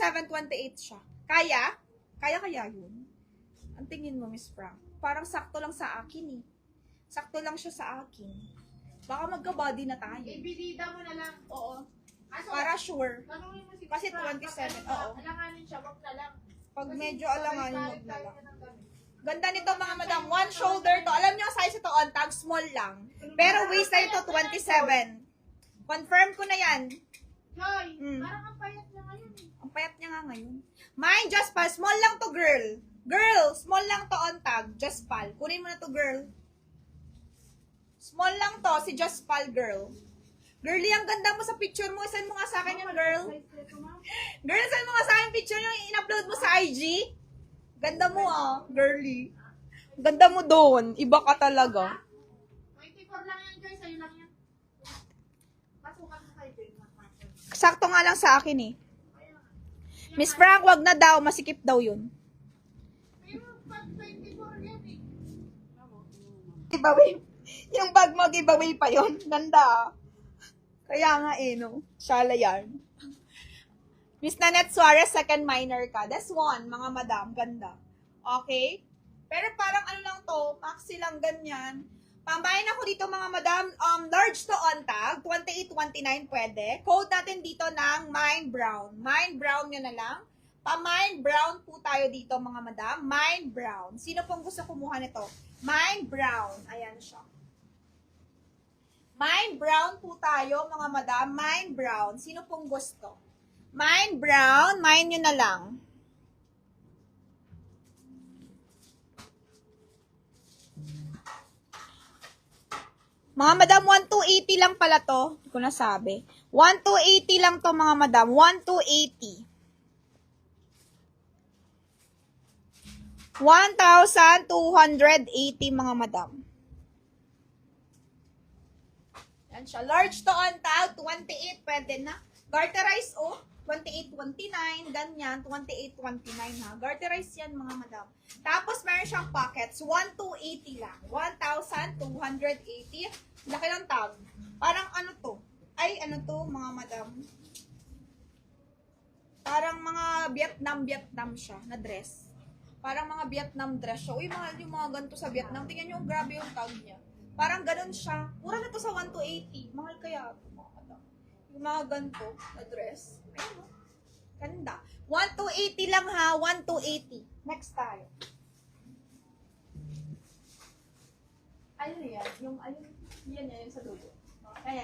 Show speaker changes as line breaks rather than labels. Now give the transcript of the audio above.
27, 28 siya. Kaya? Kaya yun? Ang tingin mo, Miss Frank? Parang sakto lang sa akin eh. Sakto lang siya sa akin. Baka magka-body na tayo.
Ibidida mo na lang.
Oo.
Kaso,
Para sure.
tanongin mo si
Kasi
Frank,
27,
pag
oo.
alanganin siya, wag na lang.
Pag
Kasi
medyo alanganin,
balik-balik
wag na
tayo
lang.
ng damit.
Ganda nito mga madam. One shoulder to. Alam niyo ang size ito on tag, small lang. Pero waist na ito, 27. Confirm ko na yan.
Joy,
Mm.
parang ang payat niya ngayon eh.
Ang payat niya nga ngayon. Mine, just pal. Small lang to, girl. Girl, small lang to on tag. Just pal. Kunin mo na to, girl. Small lang to, si Just Pal, girl. Girlie, ang ganda mo sa picture mo. Send mo nga sa akin yung girl. Girl, send mo nga sa akin picture yung in-upload mo sa IG. Ganda mo ah, girlie. Ganda mo doon. Iba ka talaga.
24 lang yan, Joy. Sa'yo lang yan. Pasukan mo kay Joy.
Sakto nga lang sa akin eh. Miss Frank, wag na daw. Masikip daw yun.
Pero pag 24 yan eh.
Giveaway. Yung bag mo, giveaway pa yun. Ganda ah. Kaya nga eh, no? Shala yan. Miss Nanette Suarez, second minor ka. That's one, mga madam. Ganda. Okay? Pero parang ano lang to, maxi lang ganyan. Pambayan ako dito mga madam, large to on tag, 28-29 pwede. Code natin dito ng Mine Brown. Mine Brown nyo na lang. Pa-Mine Brown po tayo dito mga madam. Mine Brown. Sino pong gusto kumuha nito? Mine Brown. Ayan siya. Mine Brown po tayo mga madam. Mine Brown. Sino pong gusto? Mine Brown. Mine nyo na lang. Mga madam, 1,280 lang pala to. Hindi ko nasabi. 1,280 lang to mga madam. 1,280. 1,280 mga madam. Yan siya. Large to on tag. 28 pwede na. Garterize oh. 28-29, ganyan, 28-29 ha. Garterize yan mga madam. Tapos meron siyang pockets, 1,280 lang. 1,280. Laki ng tag. Parang ano to? Ay, ano to mga madam? Parang mga Vietnam siya na dress. Parang mga Vietnam dress siya. Uy, mahal yung mga ganito sa Vietnam. Tingnan nyo, grabe yung tag niya. Parang ganun siya. Mura na to sa 1,280. Mahal kaya ito mga madam. Yung mga ganito na dress. Ayun, ganda. 1,280 lang ha. 1,280. Next tayo. Ayun yan. Yung, ayun, yan sa dulo. Ayan.